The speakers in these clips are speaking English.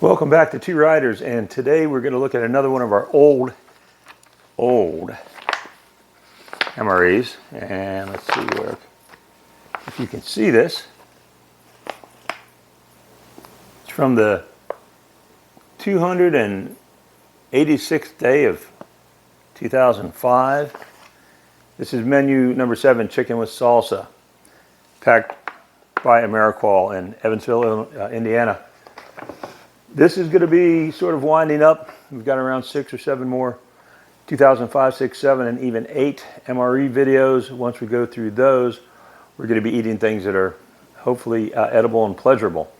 Welcome back to Two Riders, and today we're going to look at another one of our old MREs. And let's see if you can see this. It's from the 286th day of 2005. This is menu number 7, chicken with salsa, packed by MRE in Evansville, Indiana. This is going to be sort of winding up. We've got around 6 or 7 more 2005, 6, 7, and even 8 MRE videos. Once we go through those, we're going to be eating things that are hopefully edible and pleasurable.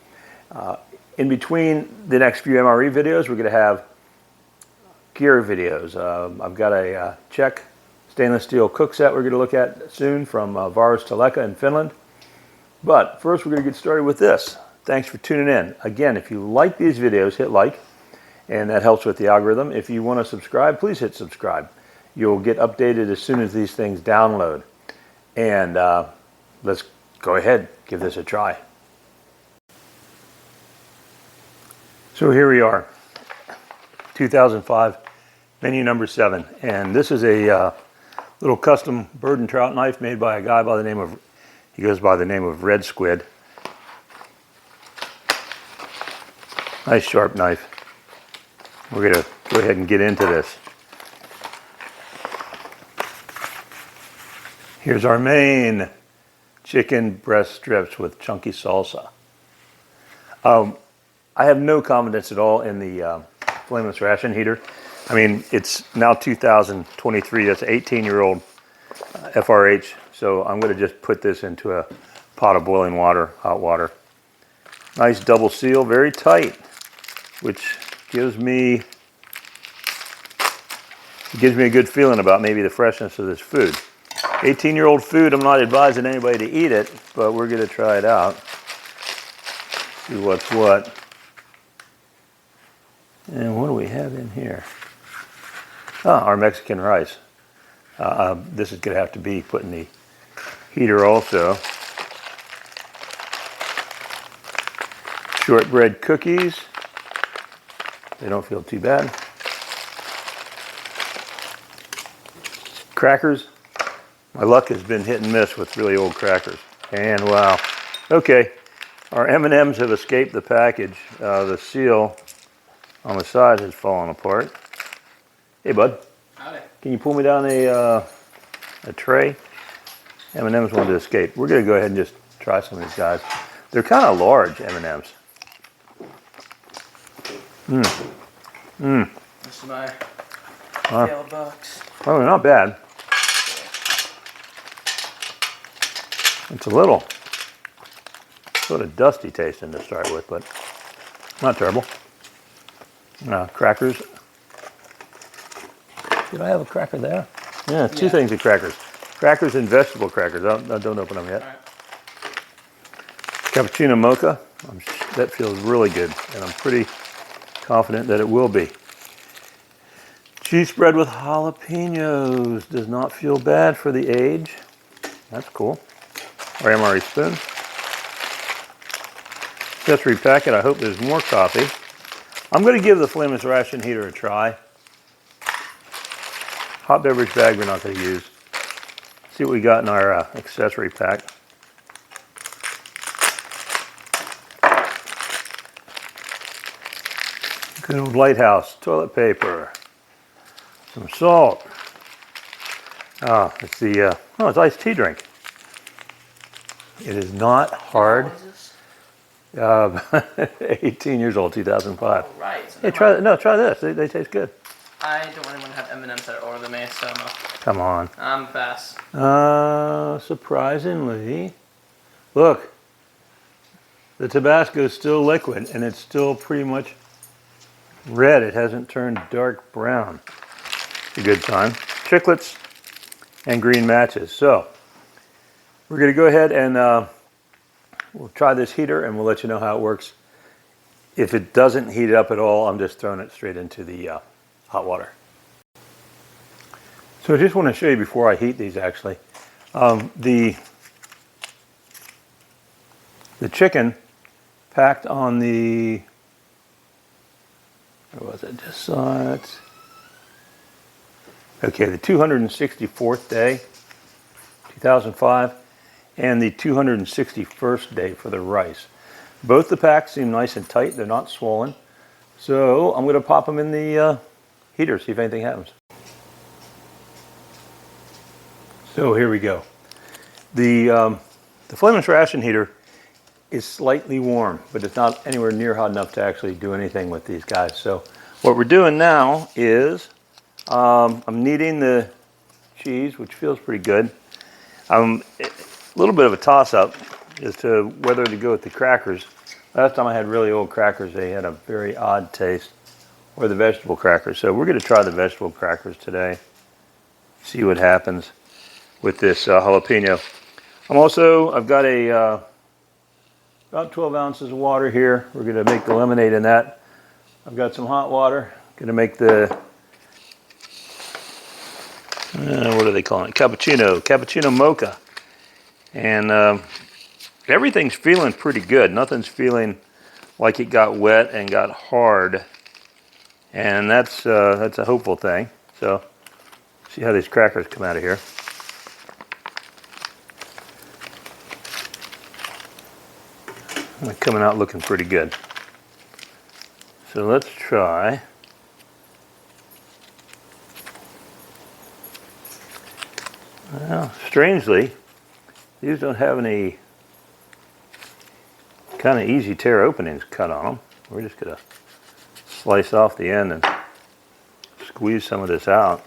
In between the next few MRE videos, we're going to have gear videos. I've got a Czech stainless steel cook set we're going to look at soon from Varas Teleka in Finland. But first, we're going to get started with this. Thanks for tuning in. Again, if you like these videos, hit like, and that helps with the algorithm. If you want to subscribe, please hit subscribe. You'll get updated as soon as these things download. And let's go ahead, give this a try. So here we are, 2005, menu number 7. And this is a little custom bird and trout knife made by a guy by the name of, he goes by the name of Red Squid. Nice sharp knife. We're going to go ahead and get into this. Here's our main chicken breast strips with chunky salsa. I have no confidence at all in the flameless ration heater. I mean, it's now 2023. That's an 18-year-old FRH. So I'm going to just put this into a pot of boiling water, hot water. Nice double seal, very tight, which gives me a good feeling about maybe the freshness of this food. 18-year-old food, I'm not advising anybody to eat it, but we're going to try it out. See what's what. And what do we have in here? Our Mexican rice. This is going to have to be put in the heater also. Shortbread cookies. They don't feel too bad. Crackers. My luck has been hit and miss with really old crackers. And wow. Okay. Our M&Ms have escaped the package. The seal on the side has fallen apart. Hey, bud. Howdy. Can you pull me down a tray? M&Ms wanted to escape. We're going to go ahead and just try some of these guys. They're kind of large M&Ms. This is my failed box. Oh, they're not bad. It's a little sort of dusty tasting to start with, but not terrible. Crackers. Did I have a cracker there? Yeah, two things of crackers. Crackers and vegetable crackers. Don't open them yet. All right. Cappuccino mocha. That feels really good, and I'm pretty confident that it will be. Cheese spread with jalapenos. Does not feel bad for the age. That's cool. Our MRE spoon. Accessory packet. I hope there's more coffee. I'm going to give the flameless ration heater a try. Hot beverage bag we're not going to use. See what we got in our accessory pack. Good old Lighthouse toilet paper. Some salt. It's the it's iced tea drink. It is not hard. What is this? 18 years old, 2005. Oh, right. So Hey, try this. They taste good. I don't really want to have M&Ms that are older than me, so Come on. I'm pass. Surprisingly, look, the Tabasco is still liquid and it's still pretty much red. It hasn't turned dark brown. It's a good sign. Chiclets and green matches. So we're going to go ahead and we'll try this heater and we'll let you know how it works. If it doesn't heat it up at all, I'm just throwing it straight into the hot water. So I just want to show you before I heat these actually. The chicken packed on the, where was it? Just saw it. Okay, the 264th day, 2005, and the 261st day for the rice. Both the packs seem nice and tight. They're not swollen. So I'm going to pop them in the heater, see if anything happens. So here we go. The flameless ration heater is slightly warm, but it's not anywhere near hot enough to actually do anything with these guys. So what we're doing now is I'm kneading the cheese, which feels pretty good. A little bit of a toss-up as to whether to go with the crackers. Last time I had really old crackers, they had a very odd taste, or the vegetable crackers. So we're going to try the vegetable crackers today, see what happens with this jalapeno. I've got about 12 ounces of water here. We're going to make the lemonade in that. I've got some hot water. Going to make the, what are they calling it? Cappuccino mocha. And everything's feeling pretty good. Nothing's feeling like it got wet and got hard. And that's a hopeful thing. So, see how these crackers come out of here. They're coming out looking pretty good. So let's try. Well, strangely, these don't have any kind of easy tear openings cut on them. We're just going to slice off the end and squeeze some of this out.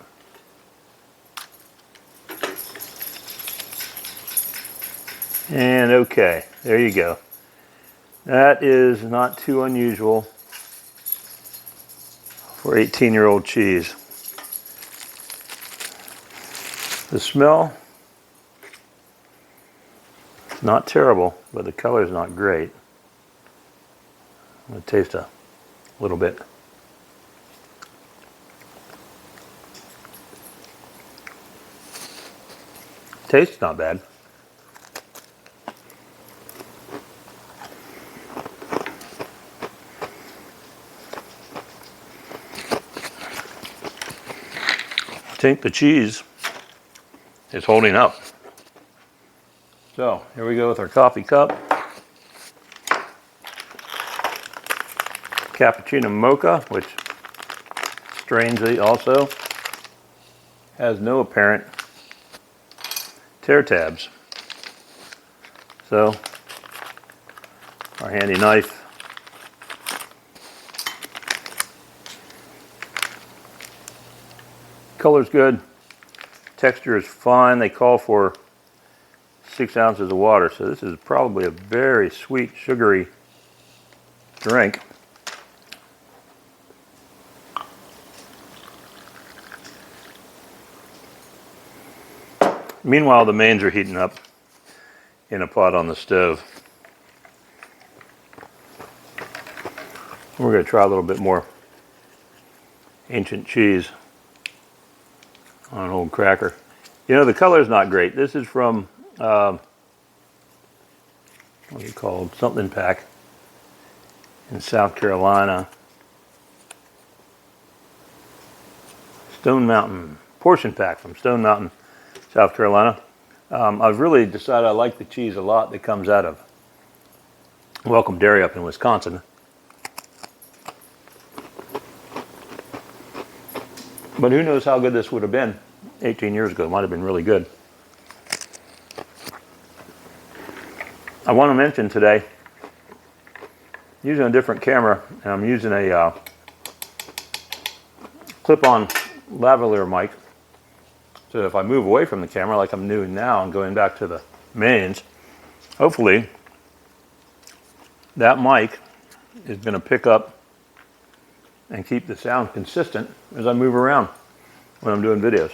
And okay, there you go. That is not too unusual for 18-year-old cheese. The smell, not terrible, but the color is not great. I'm going to taste a little bit. Tastes not bad. I think the cheese is holding up. So here we go with our coffee cup. Cappuccino mocha, which strangely also has no apparent tear tabs. So our handy knife. Color's good. Texture is fine. They call for 6 ounces of water, so this is probably a very sweet, sugary drink. Meanwhile, the mains are heating up in a pot on the stove. We're going to try a little bit more ancient cheese on an old cracker. You know, the color is not great. This is from, what do you call it? Something pack in South Carolina. Stone Mountain, portion pack from Stone Mountain, South Carolina. I've really decided I like the cheese a lot that comes out of Welcome Dairy up in Wisconsin. But who knows how good this would have been 18 years ago. It might have been really good. I want to mention today, using a different camera, and I'm using a clip-on lavalier mic. So if I move away from the camera like I'm doing now and going back to the mains, hopefully that mic is going to pick up and keep the sound consistent as I move around when I'm doing videos.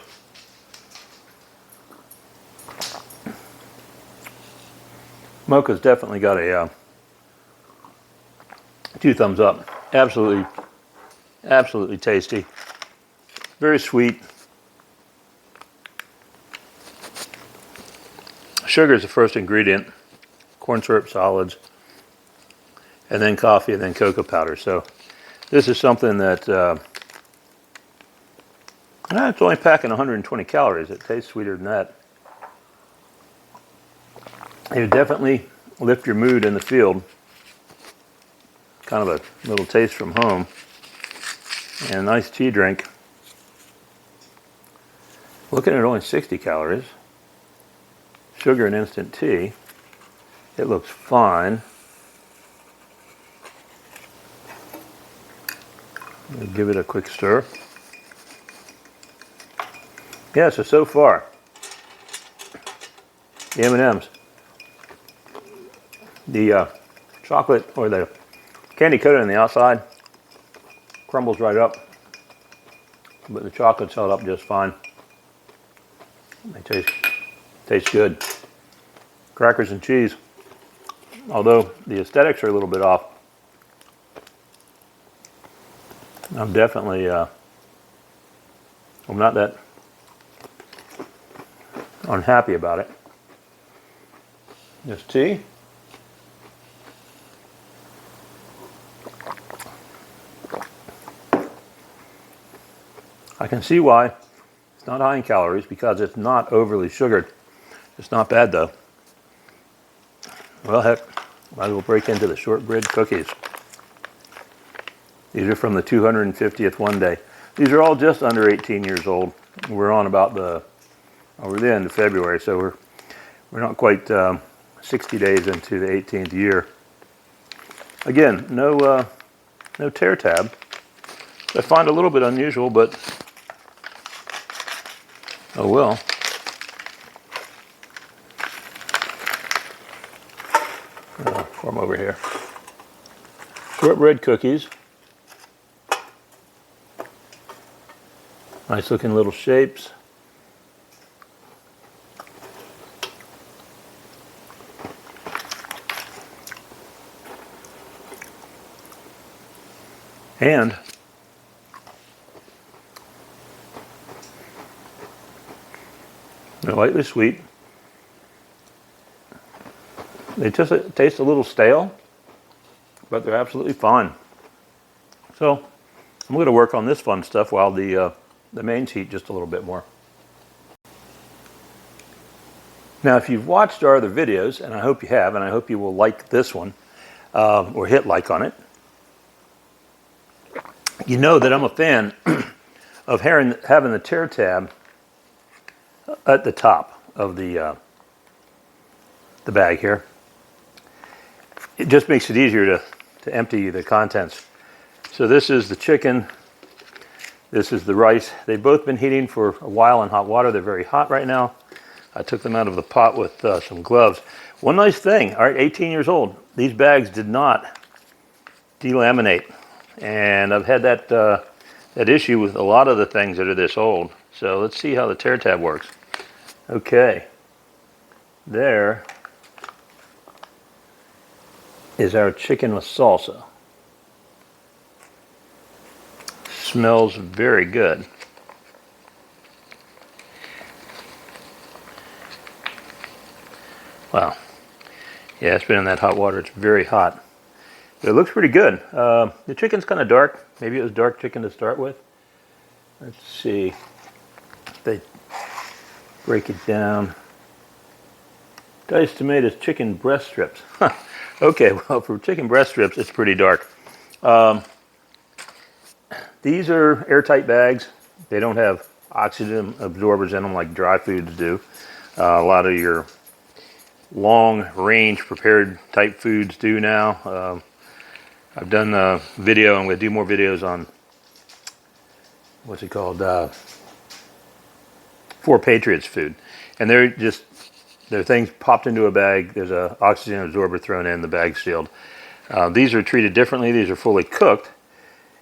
Mocha's definitely got a 2 thumbs up. Absolutely tasty. Very sweet. Sugar is the first ingredient, corn syrup solids, and then coffee, and then cocoa powder. So this is something that it's only packing 120 calories. It tastes sweeter than that. It would definitely lift your mood in the field. Kind of a little taste from home. And a nice tea drink. Looking at only 60 calories. Sugar and instant tea. It looks fine. We'll give it a quick stir. Yeah, so far, the M&Ms, the chocolate or the candy coated on the outside crumbles right up, but the chocolate's held up just fine. They taste good. Crackers and cheese, although the aesthetics are a little bit off. I'm definitely, I'm not that unhappy about it. This tea. I can see why it's not high in calories, because it's not overly sugared. It's not bad though. Well, heck, might as well break into the shortbread cookies. These are from the 250th one day. These are all just under 18 years old. We're on about we're the end of February, so we're not quite 60 days into the 18th year. Again, no tear tab. I find a little bit unusual, but oh well. Form over here. Shortbread cookies. Nice looking little shapes. And they're lightly sweet. They just taste a little stale, but they're absolutely fine. So I'm going to work on this fun stuff while the mains heat just a little bit more. Now, if you've watched our other videos, and I hope you have, and I hope you will like this one, or hit like on it, you know that I'm a fan of having the tear tab at the top of the bag here. It just makes it easier to empty the contents. So this is the chicken. This is the rice. They've both been heating for a while in hot water. They're very hot right now. I took them out of the pot with some gloves. One nice thing, all right, 18 years old, these bags did not delaminate. And I've had that issue with a lot of the things that are this old. So let's see how the tear tab works. Okay, there is our chicken with salsa. Smells very good. Wow. Yeah, it's been in that hot water. It's very hot. But it looks pretty good. The chicken's kind of dark. Maybe it was dark chicken to start with. Let's see if they break it down. Diced tomatoes, chicken breast strips. Okay, well, for chicken breast strips, it's pretty dark. These are airtight bags. They don't have oxygen absorbers in them like dry foods do. A lot of your long range prepared type foods do now. I've done a video, I'm going to do more videos on, what's it called, For Patriots food. And they're things popped into a bag, there's an oxygen absorber thrown in, the bag's sealed. These are treated differently, these are fully cooked,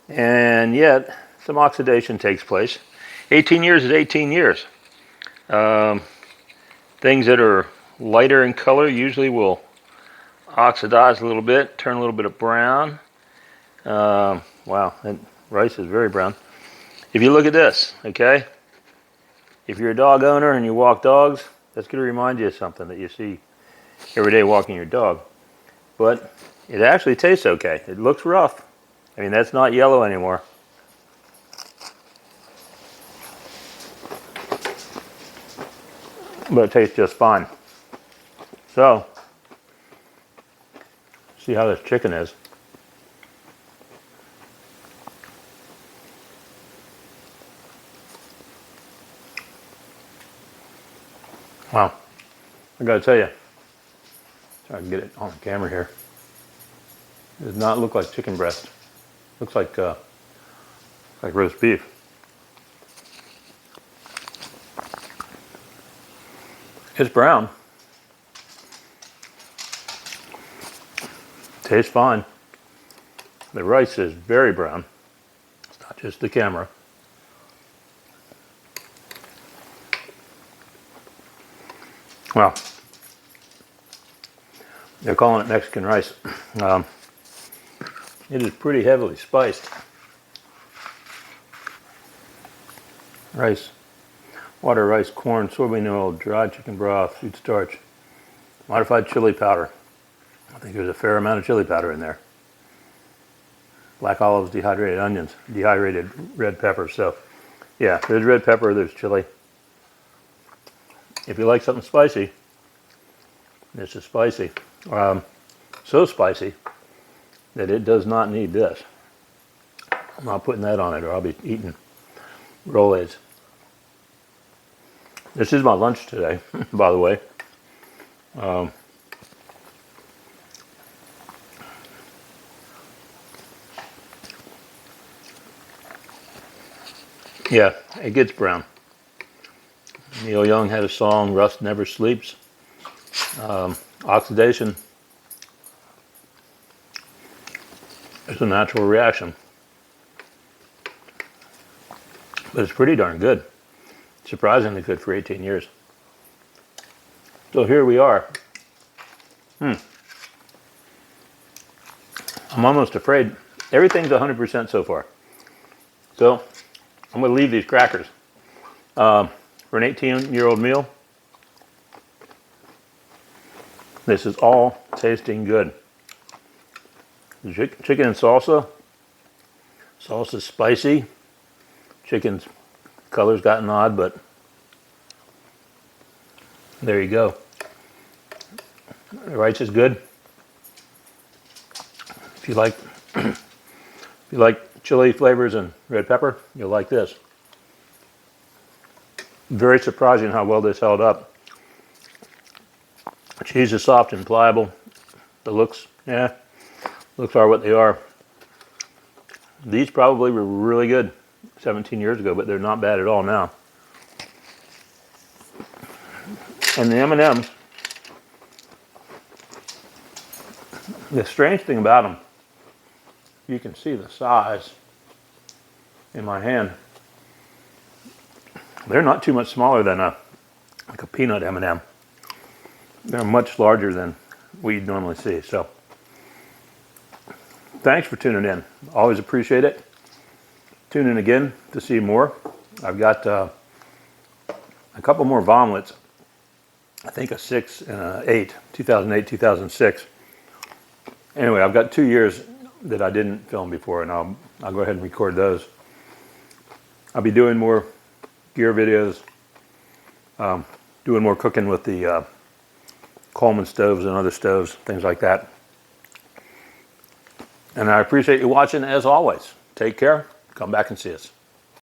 and yet some oxidation takes place. 18 years is 18 years. Things that are lighter in color usually will oxidize a little bit, turn a little bit of brown. Wow, that rice is very brown. If you look at this, okay, if you're a dog owner and you walk dogs, That's going to remind you of something that you see every day walking your dog. But it actually tastes okay. It looks rough. I mean, that's not yellow anymore. But it tastes just fine. So, see how this chicken is. Wow, I gotta tell you, try to get it on camera here. It does not look like chicken breast. Looks like roast beef. It's brown. Tastes fine. The rice is very brown. It's not just the camera. Well, they're calling it Mexican rice. It is pretty heavily spiced. Rice, water, rice, corn, soybean oil, dried chicken broth, sweet starch, modified chili powder. I think there's a fair amount of chili powder in there. Black olives, dehydrated onions, dehydrated red pepper. So, yeah, there's red pepper, there's chili. If you like something spicy, this is spicy. So spicy that it does not need this. I'm not putting that on it or I'll be eating Rolaids. This is my lunch today, by the way. Yeah, it gets brown. Neil Young had a song, Rust Never Sleeps. Oxidation is a natural reaction. But it's pretty darn good. Surprisingly good for 18 years. So here we are. I'm almost afraid. Everything's 100% so far. So I'm going to leave these crackers. For an 18-year-old meal, this is all tasting good. The chicken and salsa. Salsa's spicy. Chicken's color's gotten odd, but there you go. The rice is good. If you like chili flavors and red pepper, you'll like this. Very surprising how well this held up. The cheese is soft and pliable. The looks are what they are. These probably were really good 17 years ago, but they're not bad at all now. And the M&Ms, the strange thing about them, you can see the size in my hand. They're not too much smaller than like a peanut M&M. They're much larger than we'd normally see. So, thanks for tuning in. Always appreciate it. Tune in again to see more. I've got a couple more Vomlets. I think a 6 and a 8, 2008, 2006. Anyway, I've got 2 years that I didn't film before, and I'll go ahead and record those. I'll be doing more gear videos, doing more cooking with the Coleman stoves and other stoves, things like that. And I appreciate you watching as always. Take care. Come back and see us.